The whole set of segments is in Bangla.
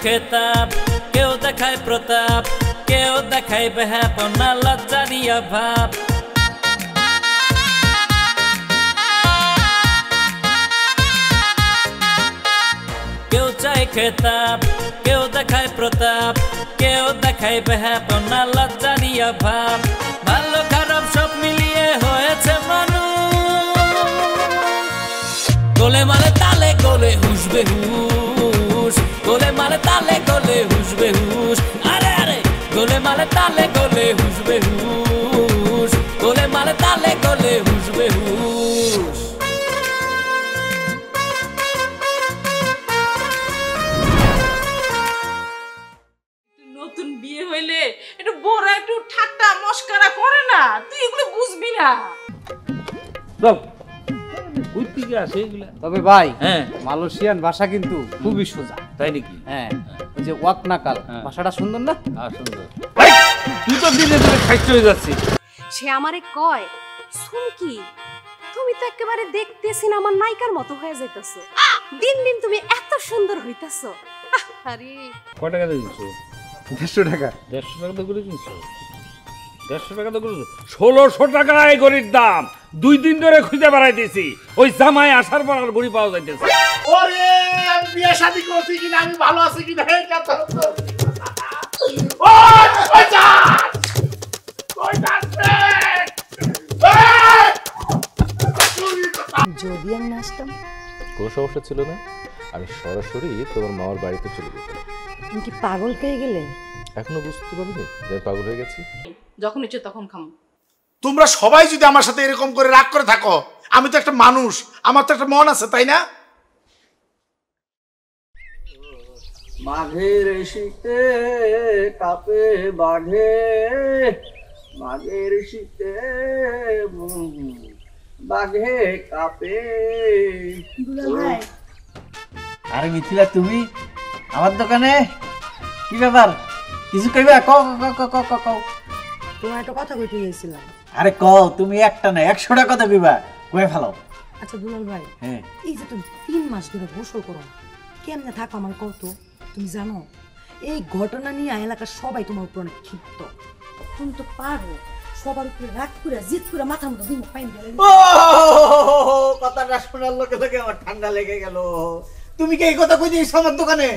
খেতাব, কেউ দেখায় প্রতাপ, কেউ দেখায় বেহাপনা লজ্জারিয়া ভাব। কেউ চায় খেতাব, কেউ দেখায় প্রতাপ, কেউ দেখায় বেহাপনা লজ্জারিয়া ভাব। ভালো খারাপ সব মিলিয়ে হয়েছে মানুষ, গোলে মালে তালে গোলে হুশ বেহুশ, গোলে মালে তালে গোলে হুশ বেহুশ। আরে আরে গোলে মালে তালে গোলে হুশ বেহুশ, গোলে মালে তালে গোলে হুশ বেহুশ। নতুন বিয়ে হইলে একটু বড় একটু ঠাট্টা মস্করা করে না, তুই এগুলো বুঝবি না। তবে ভাই মালয়েশিয়ান ভাষা কিন্তু খুবই সোজা। তাই নাকি? হ্যাঁ, ওই যে ওয়াক নাকাল ভাষাটা সুন্দর না? সুন্দর। তুই তো দিনে দিনে খাইতে হয়ে যাচ্ছিস। সে আমারে কয়, সুমকি তুমি তো একেবারে দেখতে সিনেমার নায়িকার মতো হয়ে যাইতেছো, দিন দিন তুমি এত সুন্দর হইতাছো। আরে কয় টাকা দিয়েছো? 150 টাকা। 150 টাকা তো করে কিনছো? 150 টাকা তো করেছো? 1600 টাকা এই গড়ির দাম। 2 দিন ধরে খুঁজে বেড়াইতেছি, ওই জামাই আসার পর আর গড়ি পাওয়া যাইতেছে। ওরে আমি বিয়ে শাদী করছি কিনা, আমি ভালো আছি কিনা, হে কথা ওই যা কই যাচ্ছে? যদি আমি আসতাম কোনো সমস্যা ছিল না, আমি সরাসরি তোমার মামার বাড়িতে চলে যেতাম। তুমি কি পাগল হয়ে গেলে? এখনো বুঝতে পারিনি যে আমি পাগল হয়ে গেছি? যখন ইচ্ছে তখন খামো। তোমরা সবাই যদি আমার সাথে এরকম করে রাগ করে থাকো, আমি তো একটা মানুষ, আমার তো একটা মন আছে, তাই না? মাঘের শীতে কাপে বাঘে, মাঘের শীতে বাঘে কাপে। আরে মিথিলা, তুমি আমার দোকানে? কি ব্যাপার, কিছু কইবা? কও কও কও কও কও। তোমার একটা কথা কইতে গেছিলাম। আরে কও, তুমি একটা না 100টা কথা কইবা, কই ফেলাও। আচ্ছা দুলাল ভাই, হ্যাঁ, এই যে তুমি 3 মাস ধরে গোসল করো, কেমনে থাকো আমার কত? তুমি জানো এই ঘটনা নিয়ে এলাকার সবাই তোমার উপর অনেক ক্ষিপ্ত। তুমি তো পারো সবার উপরে রাগ করে জিদ করে মাথার মধ্যে দুই পাইন দিলে। ও কথাটা শোনার লোকে লোকে আমার ঠান্ডা লেগে গেল। তুমি কি এই কথা কই দিয়েছ আমার দোকানে?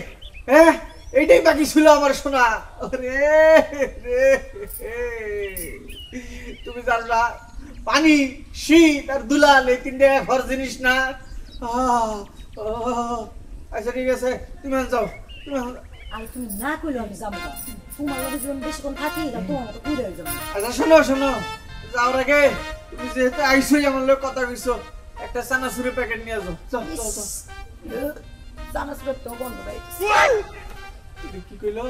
হ্যাঁ, এইটাই বাকি ছিল আমার শোনা। রে তুমি জানো না, পানি, শীত আর দুলাল এই 3টা ঘর জিনিস না। আচ্ছা ঠিক আছে, তুমি যাও। আর তুমি না কইলে আমি যাবো না, তোমার লগে যখন বেশিক্ষণ থাকি না তোমার মতো ঘুরে হয়ে যাবো। আচ্ছা শোনো শোনো, যাওয়ার আগে তুমি যেহেতু আইসোই আমার লোক কথা কইছো, একটা চানাচুরের প্যাকেট নিয়ে যাও। চল চল চল। চানাচুরের তো বন্ধ ভাই। কি কইলো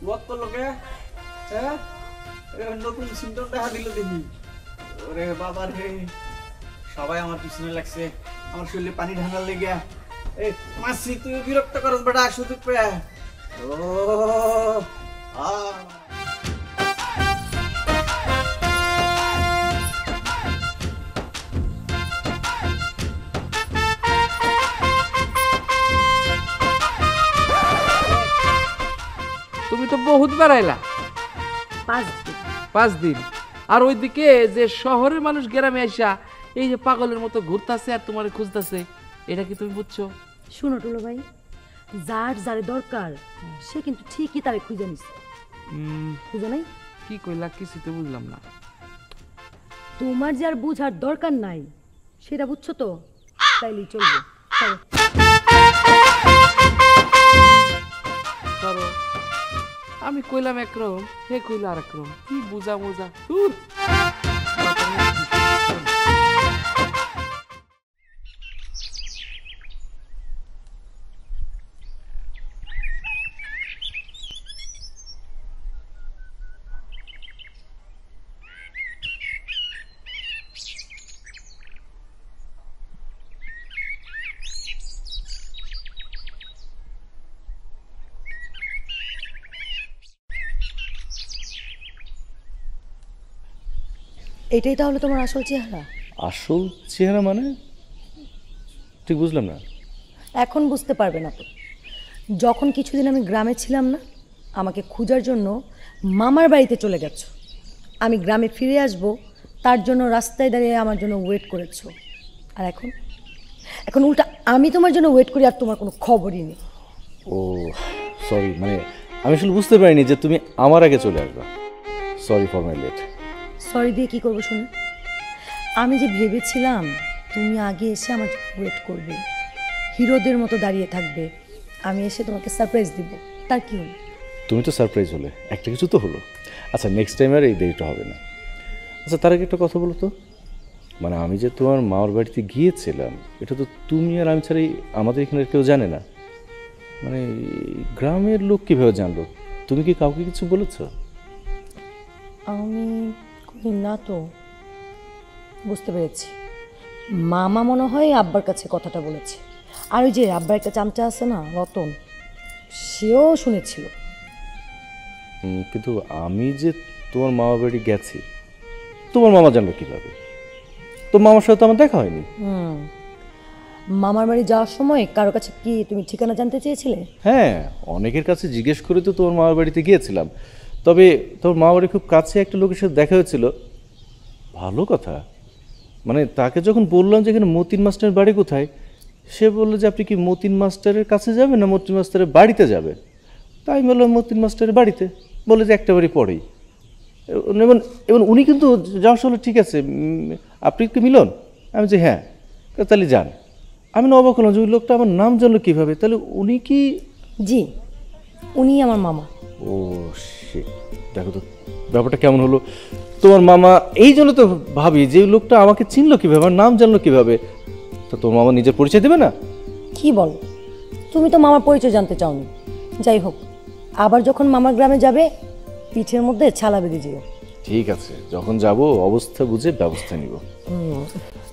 ওয়াক করলো কে? হ্যাঁ, নতুন সিমটম দেখা দিল দেখি। ওরে বাবা রে, সবাই আমার পিছনে লাগছে, আমার শরীরে পানি ঢালার লেগে। এই মাসি, তুই বিরক্ত করস বেটা, সুযোগ পেয়ে। ও তুমি তো বহুত বেড়াইলা। 5 দিন। আর ওইদিকে যে শহরের মানুষ গ্রামে আইসা এই যে পাগলের মতো ঘুরতাছে আর তোমার খুঁজতেছে, এটা কি তুমি বুঝছো? শুনো টুলো ভাই, যার যারে দরকার সে কিন্তু ঠিকই তারে খুঁজে নিছে। বুঝো নাই? কি কইলা, কিছু তো বুঝলাম না। তোমার যে আর বুঝার দরকার নাই সেটা বুঝছো তো, তাইলেই চলবে। ধরো আমি কইলাম একরকম, হে কইলা আর একরকম, কি বুঝা মোজা। এটাই তাহলে তোমার আসল চেহারা? আসল চেহারা মানে ঠিক বুঝলাম না। এখন বুঝতে পারবে না তো, যখন কিছুদিন আমি গ্রামে ছিলাম না, আমাকে খোঁজার জন্য মামার বাড়িতে চলে গেছো। আমি গ্রামে ফিরে আসব তার জন্য রাস্তায় দাঁড়িয়ে আমার জন্য ওয়েট করেছো। আর এখন এখন উল্টা আমি তোমার জন্য ওয়েট করি আর তোমার কোনো খবরই নেই। ও সরি, মানে আমি আসলে বুঝতে পারিনি যে তুমি আমার আগে চলে আসবে। Sorry for my late. Sorry দিয়ে কী করবো শুনে? আমি যে ভেবেছিলাম তুমি আগে এসে আমার ওয়েট করবে, হিরোদের মতো দাঁড়িয়ে থাকবে, আমি এসে তোমাকে সারপ্রাইজ দিব, তার কি হলো? তুমি তো সারপ্রাইজ হলে, একটা কিছু তো হলো। আচ্ছা নেক্সট টাইম আর এই দেরিটা হবে না। আচ্ছা তার আগে একটা কথা বলো তো, মানে আমি যে তোমার মামার বাড়িতে গিয়েছিলাম এটা তো তুমি আর আমি ছাড়াই আমাদের এখানে কেউ জানে না, মানে গ্রামের লোক কীভাবে জানলো? তুমি কি কাউকে কিছু বলেছো? আমি না তো। বুঝতে পেরেছি, মামা মনে হয় আব্বার কাছে কথাটা বলেছে। আর ওই যে আব্বার একটা চামচা আছে না, রতন, সেও শুনেছিল। কিন্তু আমি যে তোমার মামার বাড়ি গেছি, তোমার মামা জানলো কীভাবে? তো মামার সাথে তো আমার দেখা হয়নি। মামার বাড়ি যাওয়ার সময় কারো কাছে কি তুমি ঠিকানা জানতে চেয়েছিলে? হ্যাঁ, অনেকের কাছে জিজ্ঞেস করে তো তোমার মামার বাড়িতে গিয়েছিলাম। তবে তোমার মামার বাড়ি খুব কাছে একটা লোকের সাথে দেখা হয়েছিল। ভালো কথা, মানে তাকে যখন বললাম যে এখানে মতিন মাস্টারের বাড়ি কোথায়, সে বললো যে আপনি কি মতিন মাস্টারের কাছে যাবেন না মতিন মাস্টারের বাড়িতে যাবেন? তাই বললাম মতিন মাস্টারের বাড়িতে। বলে যে একটা বাড়ি পরেই। এবং উনি কিন্তু যাওয়ার সময় ঠিক আছে, আপনি কি মিলন? আমি যে হ্যাঁ, তাহলে যান। আমি না অবাক হলাম যে ওই লোকটা আমার নাম জানলো কীভাবে? তাহলে উনি কি? জি, উনি আমার মামা। ও শিট, দেখো তো ব্যাপারটা কেমন হলো। তোমার মামা, এই জন্য তো ভাবি যে ওই লোকটা আমাকে চিনলো কীভাবে, আমার নাম জানলো কীভাবে? তো তোমার মামা নিজের পরিচয় দেবে না? কি বল, তুমি তো মামার পরিচয় জানতে চাওনি। যাই হোক, আবার যখন মামার গ্রামে যাবে পিঠের মধ্যে ছালা বেঁধে যেও। ঠিক আছে, যখন যাব অবস্থা বুঝে ব্যবস্থা নিব।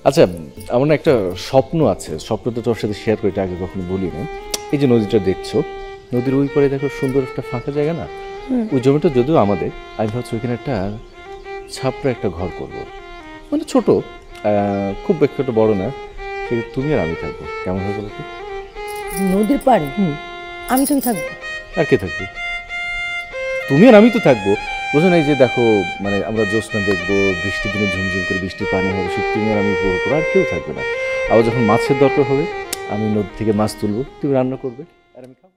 আচ্ছা, আমার না একটা স্বপ্ন আছে, স্বপ্নটা তোর সাথে শেয়ার করে, এটা আগে কখনো বলি না। এই যে নদীটা দেখছো, নদীর ওই পারে দেখো সুন্দর একটা ফাঁকা জায়গা না, ওই জমিটা যদিও আমাদের। আমি ভাবছি ওইখানে একটা ছাপড়া একটা ঘর করব, মানে ছোট, খুব একটা বড় না, কিন্তু তুমি আর আমি থাকবো। কেমন হবে বলো তো? নদীর পাড়ে আমি তুমি থাকবো? আর কে থাকবে? তুমি আর আমি তো থাকবো, বুঝো না? এই যে দেখো, মানে আমরা জ্যোৎস্না দেখবো, বৃষ্টির দিনে ঝুমঝুম করে বৃষ্টির পানি হবে, সে তুমি আর আমি উপভোগ করবো, আর কেউ থাকবে না। আবার যখন মাছের দরকার হবে, আমি নদী থেকে মাছ তুলবো, তুমি রান্না করবে আর আমি খাবো।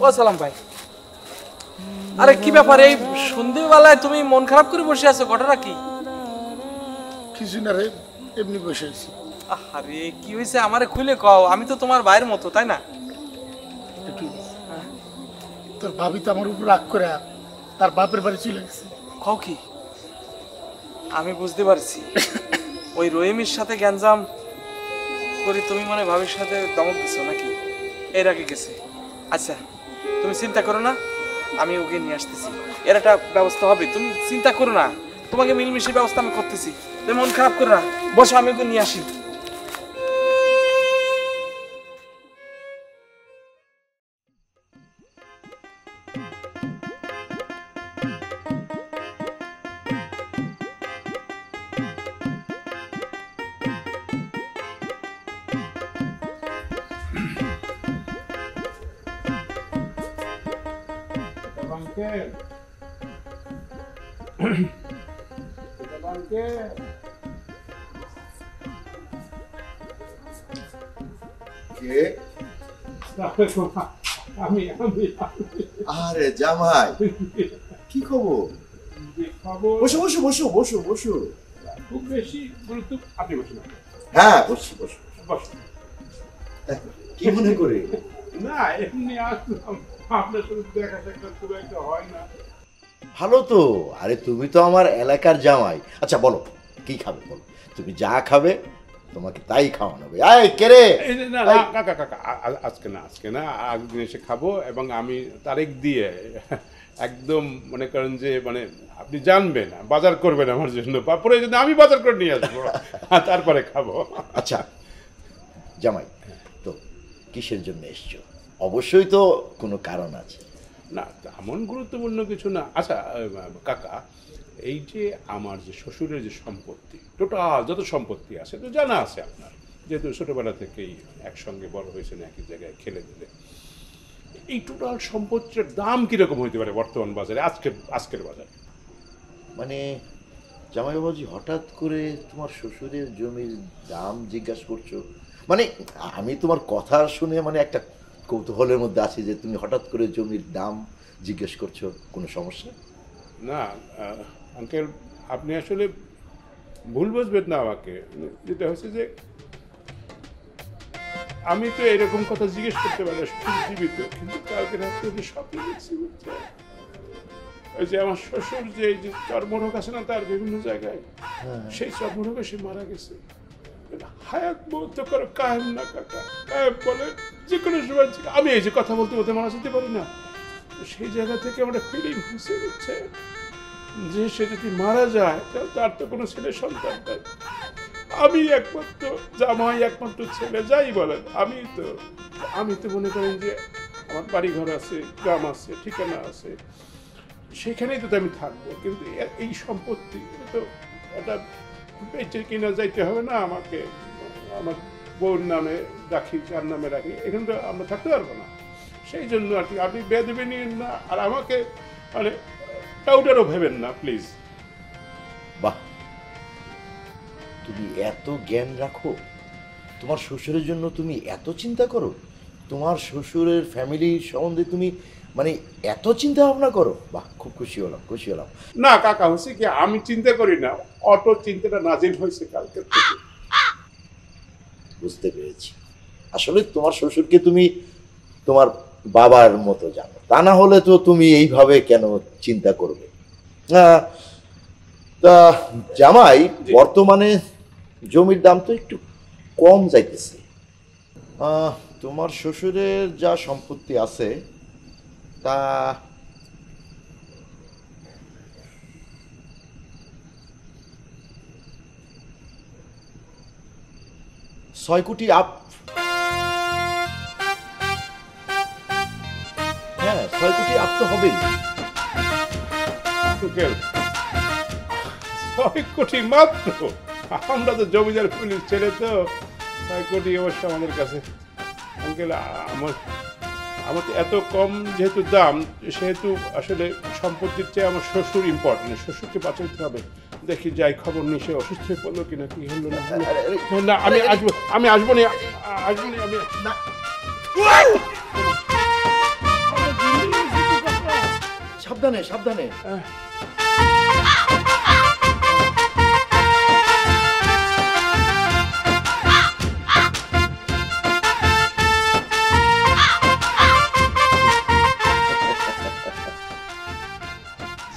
ও সালাম ভাই, আরে কি ব্যাপার, এই সন্ধ্যেবেলায় তুমি মন খারাপ করে বসে আছো, ঘটনা কি? কিছু না রে, এমনি বসে আছি। আরে কি হয়েছে আমারে খুলে কও, আমি তো তোমার ভাইয়ের মতো, তাই না? তোর ভাবি তো আমার উপর রাগ করে তার বাপের বাড়ি চলে গেছে। কও কি? আমি বুঝতে পারছি, ওই রহিমের সাথে গ্যাঞ্জাম করি তুমি মানে ভাবির সাথে দমক দিছো নাকি? এর আগে গেছে। আচ্ছা তুমি চিন্তা করো না, আমি ওকে নিয়ে আসতেছি, এর একটা ব্যবস্থা হবে, তুমি চিন্তা করো না, তোমাকে মিলমিশের ব্যবস্থা আমি করতেছি, তুমি মন খারাপ করো না, বসো আমি ওকে নিয়ে আসি। আরে জামাই, কি খবর? বসো বসো বসো বসো বসো। খুব বেশি গুরুত্ব আপনি বসুন। হ্যাঁ বসছি, বসো বসো। কি মনে করে? না এমনি আসলাম, আপনার সাথে দেখা সাক্ষাৎ খুব একটা হয় না। ভালো তো, আরে তুমি তো আমার এলাকার জামাই। আচ্ছা বলো কি খাবে বলো, তুমি যা খাবে তোমাকে তাই খাওয়ানো হবে। আয় কে রে? না কাকা কাকা, আজকে না, আজকে না, একদিন এসে খাবো, এবং আমি তারিখ দিয়ে একদম মনে করেন যে মানে আপনি জানবেন, বাজার করবেন আমার জন্য, পরে যদি আমি বাজার করে নিয়ে আসবো, তারপরে খাবো। আচ্ছা জামাই, তো কিসের জন্য এসছো? অবশ্যই তো কোনো কারণ আছে। না তেমন গুরুত্বপূর্ণ কিছু না। আচ্ছা কাকা, এই যে আমার যে শ্বশুরের যে সম্পত্তি, টোটাল যত সম্পত্তি আছে তো জানা আছে আপনার, যেহেতু ছোটোবেলা থেকেই একসঙ্গে বড় হয়েছেন, একই জায়গায় খেলে দিলে, এই টোটাল সম্পত্তির দাম কীরকম হইতে পারে বর্তমান বাজারে, আজকের বাজারে? মানে জামাই বাবাজি হঠাৎ করে তোমার শ্বশুরের জমির দাম জিজ্ঞাসা করছো? মানে আমি তোমার কথা শুনে মানে একটা কৌতূহলের মধ্যে আছি যে তুমি হঠাৎ করে জমির দাম জিজ্ঞেস করছো, কোনো সমস্যা? না আঙ্কেল, আপনি আসলে ভুল বুঝবেন না আমাকে। যেটা হচ্ছে যে আমি তো এরকম কথা জিজ্ঞেস করতে পারি জীবিত, কিন্তু কালকে রাত্রে যে স্বপ্ন দেখছি, ওই যে আমার শ্বশুর যে চর্মরোগ আছে না তার বিভিন্ন জায়গায়, সেই চর্মরোগে সে মারা গেছে। হায়াত বলতে করো কায়েম না কাকা, কায়েম বলে যে কোনো সময় আমি এই যে কথা বলতে বলতে মারা যেতে পারি না, সেই জায়গা থেকে আমার ফিলিং হচ্ছে হচ্ছে যে সে যদি মারা যায় তার তো কোনো ছেলে সন্তান নাই, আমি একমাত্র জামাই, একমাত্র ছেলে, যাই বলেন আমি তো মনে করেন যে আমার বাড়ি ঘর আছে, গ্রাম আছে, ঠিকানা আছে, সেখানেই তো আমি থাকবো, কিন্তু এই সম্পত্তি তো এটা বেঁচে কিনা যাইতে হবে না আমাকে, আমার বউর নামে রাখি, যার নামে রাখি, এখানে তো আমরা থাকতে পারবো না। সেই জন্য আর কি আপনি বেদবে নিন না, আর আমাকে মানে টাউটারও ভেবেন না প্লিজ। বাহ, তুমি এত জ্ঞান রাখো, তোমার শ্বশুরের জন্য তুমি এত চিন্তা করো, তোমার শ্বশুরের ফ্যামিলি সম্বন্ধে তুমি মানে এত চিন্তা ভাবনা করো, বাহ, খুব খুশি হলাম। না কাকা, হচ্ছে কি আমি চিন্তা করি না, অটো চিন্তাটা নাজিল হয়েছে কালকে থেকে। বুঝতে পেরেছি, আসলে তোমার শ্বশুরকে তুমি তোমার বাবার মতো জানো, তা না হলে তো তুমি এইভাবে কেন চিন্তা করবে? তা জামাই, বর্তমানে জমির দাম তো একটু কম যাইতেছে, তোমার শ্বশুরের যা সম্পত্তি আছে তা $6 কোটি আপ। হ্যাঁ, 6 কোটি আপ তো হবেই। 6 কোটি মাত্র? আমরা তো জমিদার পুলিশ ছেলে, তো 6 কোটি অবশ্য আমাদের কাছে আঙ্কেল, আমার তো এত কম যেহেতু দাম, সেহেতু আসলে সম্পত্তির চেয়ে আমার শ্বশুর ইম্পর্টেন্ট, শ্বশুরকে বাঁচাইতে হবে। দেখি যাই, খবর নিয়ে সে অসুস্থ হয়ে পড়লো কিনা, কি হলো না। না আমি আসবো আমি না। সাবধানে সাবধানে।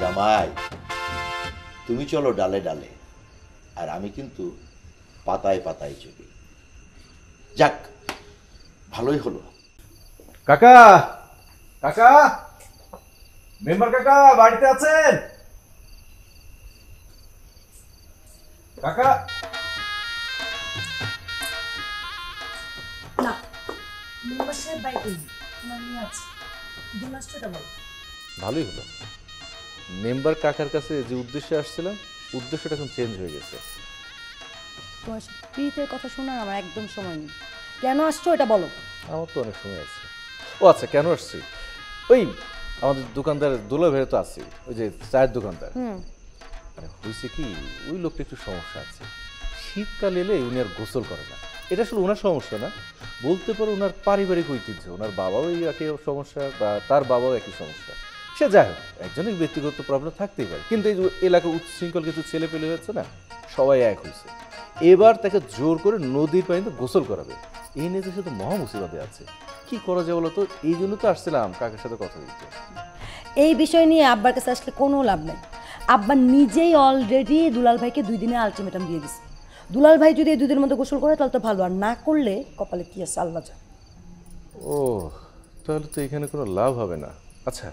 জামাই, তুমি চলো ডালে ডালে, আর আমি কিন্তু পাতায় পাতায় চলি। যাক, ভালোই হলো। কাকা, কাকা, মেম্বার কাকা বাড়িতে আছেন? কাকা, না, মেম্বার সাহেব বাড়িতে নেই, ওনার নিয়ে আছে। দিনাজপুরটা বল। ভালোই হলো। মেম্বার কাকার কাছে যে উদ্দেশ্যে আসছিলাম, উদ্দেশ্যটা এখন চেঞ্জ হয়ে গেছে। তোমার প্রীতের কথা শোনার আমার একদম সময় নেই। কেন আসছো এটা বলো। আমার তো অনেক সময় আছে। ও আচ্ছা, কেন আসছি, ওই আমাদের দোকানদার দুলা ভাই তো আছে, ওই যে চায়ের দোকানদার, মানে হয়েছে কি, ওই লোকটা একটু সমস্যা আছে। শীতকাল এলে উনি আর গোসল করে না। এটা আসলে ওনার সমস্যা না, বলতে পারো ওনার পারিবারিক ঐতিহ্য। ওনার বাবাও একই সমস্যা, বা তার বাবাও একই সমস্যা। সে যাই হোক, একজনের ব্যক্তিগত প্রবলেম থাকতেই পারে, কিন্তু এই এলাকার উচ্ছৃঙ্খল কিছু ছেলে পেলে হচ্ছে না, সবাই এক হয়েছে। এবার তাকে জোর করে নদীর পানিতে গোসল করাবে, এই নিয়ে সাথে মহা মুসিবতে আছে। কি করা যায় বলো তো? এই জন্য তো আসছিলাম কাকার সাথে কথা বলতে। এই বিষয় নিয়ে আব্বার কাছে আসলে কোনো লাভ নেই। আব্বা নিজেই অলরেডি দুলাল ভাইকে 2 দিনের আলটিমেটাম দিয়ে দিছে। দুলাল ভাই যদি এই 2 দিনের মধ্যে গোসল করে তাহলে তো ভালো, আর না করলে কপালে কি আছে আল্লাহ জানে। ও, তাহলে তো এখানে কোনো লাভ হবে না। আচ্ছা,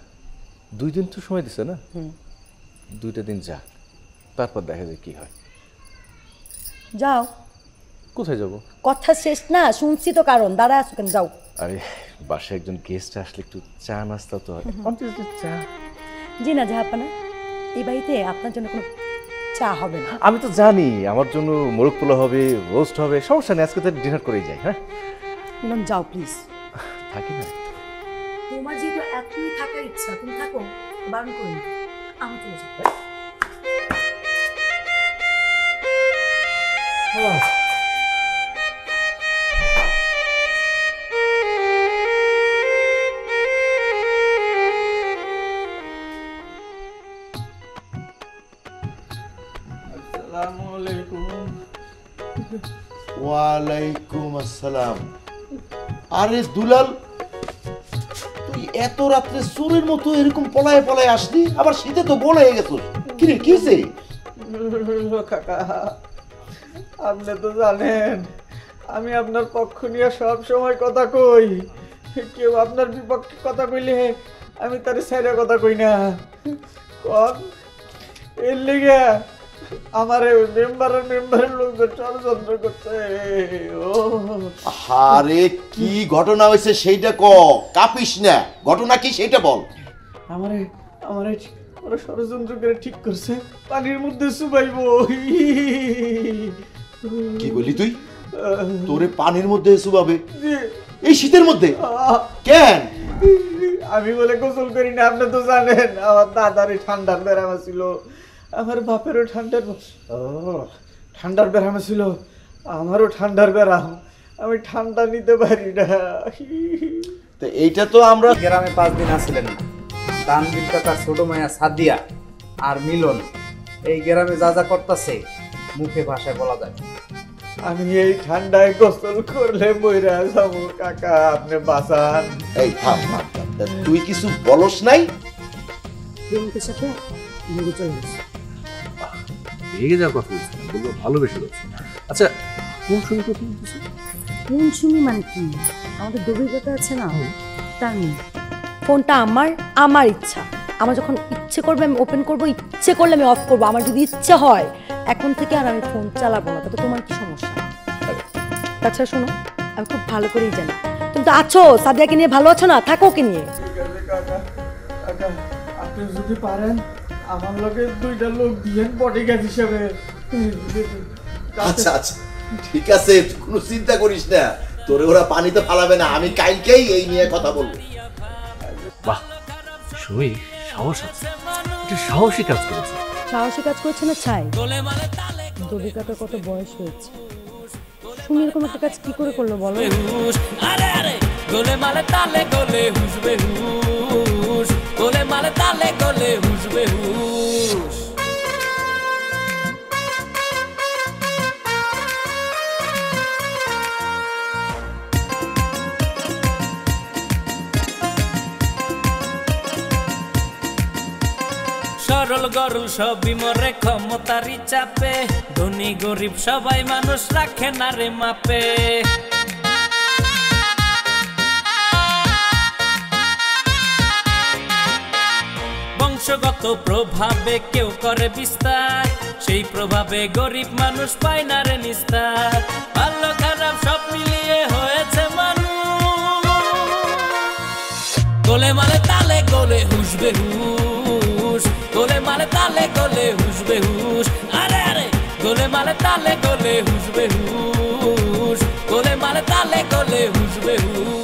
2 দিন তো সময় দিছে না? 2টা দিন যাক, তারপর দেখা যায় কি হয়। যাও। কোথায় যাব? কথা শেষ না, শুনছি তো, কারণ দাঁড়া আছো কেন, যাও। আরে বাসায় একজন গেস্ট আসলে একটু চা নাস্তা তো হয়, অন্তত চা। জি না জাহাপানা, এই বাড়িতে আপনার জন্য কোনো চা হবে না। আমি তো জানি আমার জন্য মোরগ পোলা হবে, রোস্ট হবে, সমস্যা নেই, আজকে তো ডিনার করেই যাই। হ্যাঁ মিলন যাও প্লিজ। থাকি না, তোমার যেহেতু এতই থাকার ইচ্ছা, তুমি থাকো, বারণ করি না, আমি চলে যাবো। আসসালামু আলাইকুম। ওয়ালাইকুম আসসালাম। আরে দুলাল, তুই এত রাত্রে চোরের মতো এরকম পলায় পলায় আসলি, আবার শীতে তো বড় হয়ে গেছিস। কিরে কিছে? কাকা, আপনি তো জানেন আমি আপনার পক্ষ নিয়ে সব সময় কথা কই। কেউ আপনার বিপক্ষে কথা কইলে আমি তার সাইডে কথা কই না। কন এর লেগে আমার মেম্বারের লোকদের ষড়যন্ত্র করছে। ও আরে কি ঘটনা হয়েছে সেইটা ক, কাঁপিস না। ঘটনা কি সেইটা বল। আমারে আমারে ওরা ষড়যন্ত্র করে ঠিক করছে পানির মধ্যে চুবাইবো। কি বললি তুই? তোরে পানির মধ্যে চুবাবে এই শীতের মধ্যে? কেন? আমি বলে গোসল করি না, আপনি তো জানেন আমার দাদারই ঠান্ডার বেড়ামা ছিল, আমার বাপেরও ঠান্ডার বেড়ামা ছিল, আমারও ঠান্ডার বেড়াম, আমি ঠান্ডা নিতে পারি না। তো এইটা তো আমরা গ্রামে 5 দিন আসছিলেন না। তানভীর কাকা, ছোট মায়া সাদিয়া আর মিলন এই গ্রামে যা যা করতেছে মুখে ভাষায় বলা যায়। আমি এই ঠান্ডায় গোসল করলে মইরা যাবো কাকা, আপনি বাঁচান। এই থাম, তুই কিছু বলস নাই? প্রেমিকের সাথে মিলে চলে গেছে। ভেগে যাওয়ার কথা বলছি না, বলবো ভালোবেসে যাচ্ছে। আচ্ছা কোন সময় কথা বলতেছি? কোন শুনি মানে কি? আমাদের দবিকতা আছে না, তার নেই। ফোনটা আমার ইচ্ছা, আমার যখন ইচ্ছে করবে আমি ওপেন করব, ইচ্ছে করলে আমি অফ করব। আমার যদি ইচ্ছা হয় এখন থেকে আর আমি ফোন চালাবো না, তাতে তোমার কি সমস্যা? তাছাড়া শোনো, আমি খুব ভালো করেই জানি তুমি তো আছো, সাদিয়াকে নিয়ে ভালো আছো না, থাকো ওকে নিয়ে। কাকা, আপনি যদি পারেন আমার লগে 2টা লোক দিয়েন বডিগার্ড হিসেবে। আচ্ছা আচ্ছা ঠিক আছে, কোনো চিন্তা করিস না, তোরে ওরা পানিতে ফালাবে না। আমি কালকেই এই নিয়ে কথা বলবো। বাহ, শুই সাহস আছে, এটা সাহসী কাজ করেছে। সাহসী কাজ করছে না ছাই? দবিকাটার কত বয়স হয়েছে, শুনি এরকম একটা কাজ কি করে করলো বলো? আরে আরে গোলে মালে তালে গোলে হুসবে হুস, গোলে মালে তালে গোলে হুসবে হুস। সরল গরল সবই মরে ক্ষমতারি চাপে, ধনী গরিব সবাই মানুষ রাখে না রে মাপে। বংশগত প্রভাবে কেউ করে বিস্তার, সেই প্রভাবে গরিব মানুষ পায় না রে নিস্তার। ভালো খারাপ সব মিলিয়ে হয়েছে মানুষ, গোলে মালে তালে গোলে হুসবে হুস, গোলে মালে তালে গোলে হুসবে হুস। আরে আরে গোলে মালে তালে গোলে হুসবে হুস, গোলে মালে তালে গোলে হুসবে হুস।